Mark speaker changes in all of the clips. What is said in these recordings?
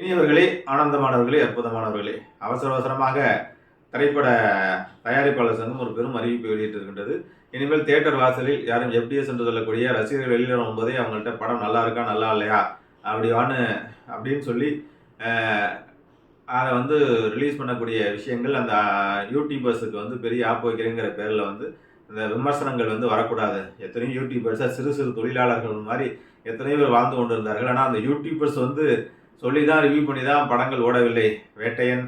Speaker 1: இனியவர்களே, ஆனந்தமானவர்களே, அற்புதமானவர்களே, அவசர அவசரமாக திரைப்பட தயாரிப்பாளர் சங்கம் ஒரு பெரும் அறிவிப்பை வெளியிட்டிருக்கின்றது. இனிமேல் தியேட்டர் வாசலில் யாரும் FDS என்று சொல்லக்கூடிய ரசிகர்கள் வெளியில் வரும்போதே அவங்கள்ட்ட படம் நல்லா இருக்கா நல்லா இல்லையா அப்படின்னு சொல்லி அதை ரிலீஸ் பண்ணக்கூடிய விஷயங்கள் அந்த யூடியூபர்ஸுக்கு பெரிய ஆப்பு வைக்கிறேங்கிற பேரில் இந்த விமர்சனங்கள் வரக்கூடாது. எத்தனையோ யூடியூபர்ஸாக சிறு சிறு தொழிலாளர்கள் மாதிரி எத்தனையோ பேர் வாழ்ந்து கொண்டு இருந்தார்கள். ஆனால் அந்த யூடியூபர்ஸ் சொல்லி தான் ரிவ்யூ பண்ணி தான் படங்கள் ஓடவில்லை. வேட்டையன்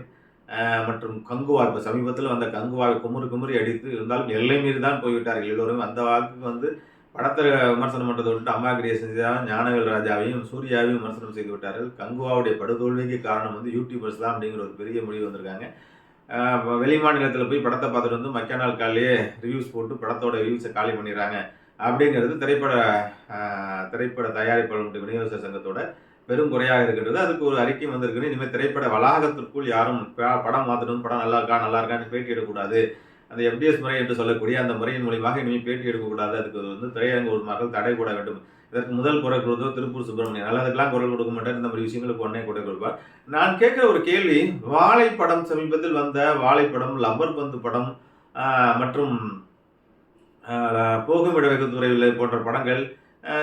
Speaker 1: மற்றும் கங்குவா, இப்போ சமீபத்தில் வந்த கங்குவாவை குமுறி அடித்து இருந்தாலும் எல்லை மீறி தான் போய்விட்டார்கள் எல்லோரும். அந்த வாக்குக்கு படத்தை விமர்சனம் பண்ணுறதை விட்டுட்டு அம்மா கிரியேஷன் தான் ஞானவேல் ராஜாவையும் சூர்யாவையும் விமர்சனம் செய்து விட்டார்கள். கங்குவாவுடைய படுதோல்விக்கு காரணம் யூடியூபர்ஸ் தான் அப்படிங்கிற ஒரு பெரிய முடிவு வந்திருக்காங்க. வெளி மாநிலத்தில் போய் படத்தை பார்த்துட்டு மக்கா நாள் காலையே ரிவ்யூஸ் போட்டு படத்தோட ரிவ்யூஸை காலி பண்ணிடுறாங்க அப்படிங்கிறது திரைப்பட தயாரிப்பாளர் விநியோக சங்கத்தோட பெரும் குறையாக இருக்கின்றது. அதுக்கு ஒரு அறிக்கை வந்திருக்குன்னு, இனிமேல் திரைப்பட வளாகத்திற்குள் யாரும் படம் பார்த்துட்டு படம் நல்லா இருக்கான்னு பேட்டி எடுக்கக்கூடாது. அந்த FDS முறை என்று சொல்லக்கூடிய அந்த முறையின் மூலியமாக இனிமேல் பேட்டி எடுக்கக்கூடாது. அதுக்கு திரையரங்கு உரிமையாளர்கள் தடை போட வேண்டும். இதற்கு முதல் குரல் கொடுத்தோ திருப்பூர் சுப்பிரமணியன். நல்லதுக்கெல்லாம் குரல் கொடுக்க மாட்டார், இந்த மாதிரி விஷயங்களுக்கு உடனே குரல் கொடுப்பார். நான் கேட்குற ஒரு கேள்வி, வாழைப்படம், சமீபத்தில் வந்த வாழைப்படம், லப்பர் பந்து படம் மற்றும் போகுமிட வெகுத்துறையில் போன்ற படங்கள்,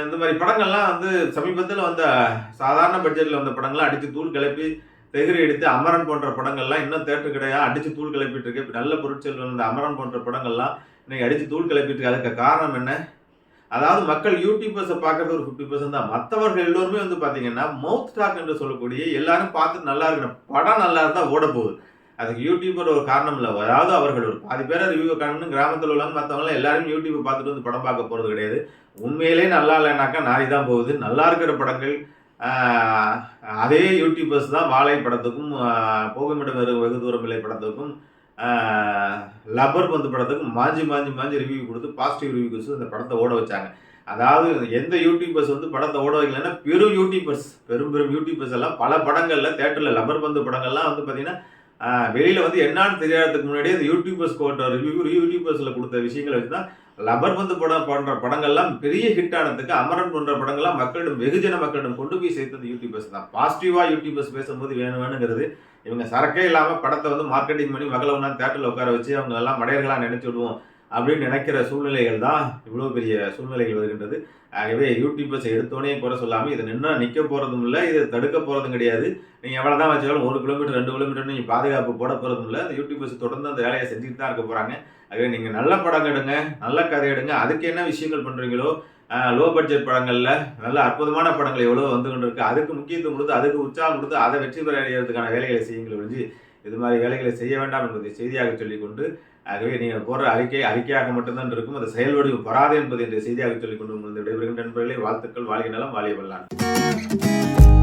Speaker 1: இந்த மாதிரி படங்கள்லாம் சமீபத்தில் வந்த சாதாரண பட்ஜெட்டில் வந்த படங்கள்லாம் அடித்து தூள் கிளப்பி தெகிரி எடுத்து, அமரன் போன்ற படங்கள்லாம் இன்னும் தேட்டர் கிடையாது அடித்து தூள் கிளப்பிட்டு இருக்கு. நல்ல பொருட்செல்வன் இந்த அமரன் போன்ற படங்கள்லாம் இன்னைக்கு அடித்து தூள் கிளப்பிட்டு இருக்கு. அதுக்கு காரணம் என்ன? அதாவது மக்கள் யூடியூபர்ஸை பார்க்கறது ஒரு 50% தான். மற்றவர்கள் எல்லோருமே பார்த்தீங்கன்னா மவுத் டாக் என்று சொல்லக்கூடிய எல்லாரும் பார்த்து நல்லா இருக்கணும், படம் நல்லா இருந்தால் ஓட போகுது. அதுக்கு யூடியூபர் ஒரு காரணம் இல்லை. அதாவது அவர்கள் ஒரு பாதி பேரை ரிவ்யூ காரணம் கிராமத்தில் உள்ளவங்க மற்றவங்களாம் எல்லாரும் யூடியூப்பை பார்த்துட்டு படம் பார்க்க போகிறது கிடையாது. உண்மையிலே நல்லா இல்லைனாக்கா நாரி தான் போகுது. நல்லா இருக்கிற படங்கள் அதே யூடியூபர்ஸ் தான் வாழை படத்துக்கும் போகுமிடம் வெகு தூரம் இல்லை படத்துக்கும் லப்பர் பந்து படத்துக்கும் மாஞ்சி ரிவ்யூ கொடுத்து பாசிட்டிவ் ரிவ்யூ கொடுத்து அந்த படத்தை ஓட வச்சாங்க. அதாவது எந்த யூடியூபர்ஸ் படத்தை ஓட வைக்கலன்னா பெரும் யூடியூபர்ஸ் எல்லாம் பல படங்களில் தேட்டரில் லப்பர் பந்து படங்கள்லாம் பார்த்தீங்கன்னா வெளியில் என்னன்னு தெரியாததுக்கு முன்னாடியே அந்த யூடியூபர்ஸ் யூடியூபர்ஸில் கொடுத்த விஷயங்களை வச்சு தான் லப்பர் பந்து படம் போன்ற படங்கள்லாம் பெரிய ஹிட் ஆனதுக்கு அமரன் போன்ற படங்கள்லாம் வெகுஜன மக்களிடம் கொண்டு போய் சேர்த்தது யூடியூபர்ஸ் தான். பாசிட்டிவாக யூடியூபர்ஸ் பேசும்போது வேணுங்கிறது இவங்க சரக்கே இல்லாமல் படத்தை மார்க்கெட்டிங் பண்ணி மக்களை ஒன்றா தேட்டரில் உட்கார வச்சு அவங்க எல்லாம் மடையர்களாக நினைச்சு விடுவோம் அப்படின்னு நினைக்கிற சூழ்நிலைகள் தான் இவ்வளோ பெரிய சூழ்நிலைகள் வருகின்றது. ஆகவே யூடியூபர்ஸ் எடுத்தோடனே குறை சொல்லாமல் இதை நிற்க போகிறதும் இல்லை, இதை தடுக்க போகிறதும் கிடையாது. நீங்கள் எவ்வளோ தான் வச்சாலும் 1 கிலோமீட்டர் 2 கிலோமீட்டர்னு நீங்கள் பாதுகாப்பு போட போகிறதும் இல்லை. அந்த யூடியூபர்ஸ் தொடர்ந்து அந்த வேலையை செஞ்சுட்டு தான் இருக்க போகிறாங்க. ஆகவே நீங்கள் நல்ல படம் எடுங்க, நல்ல கதை எடுங்க, அதுக்கு என்ன விஷயங்கள் பண்ணுறீங்களோ, லோ பட்ஜெட் படங்களில் நல்ல அற்புதமான படங்கள் எவ்வளோ கொண்டு இருக்கு, அதுக்கு முக்கியத்துவம் கொடுத்து அதுக்கு உற்சாகம் கொடுத்து அதை வெற்றி பெற அடைகிறதுக்கான வேலைகளை செய்யுங்கள் ஒழிஞ்சு இது மாதிரி வேலைகளை செய்ய வேண்டாம் என்பதை செய்தியாக சொல்லிக்கொண்டு, ஆகவே நீங்கள் போடுற அறிக்கையாக மட்டும்தான் இருக்கும், அது செயல்வடிவு பெறாது என்பதை இந்த செய்தியாக சொல்லிக்கொண்டு உங்களுக்கு விடைபெறுகின்ற நண்பர்களே, வாழ்த்துக்கள், வாழ்க நலம், வாழிய வல்லான்.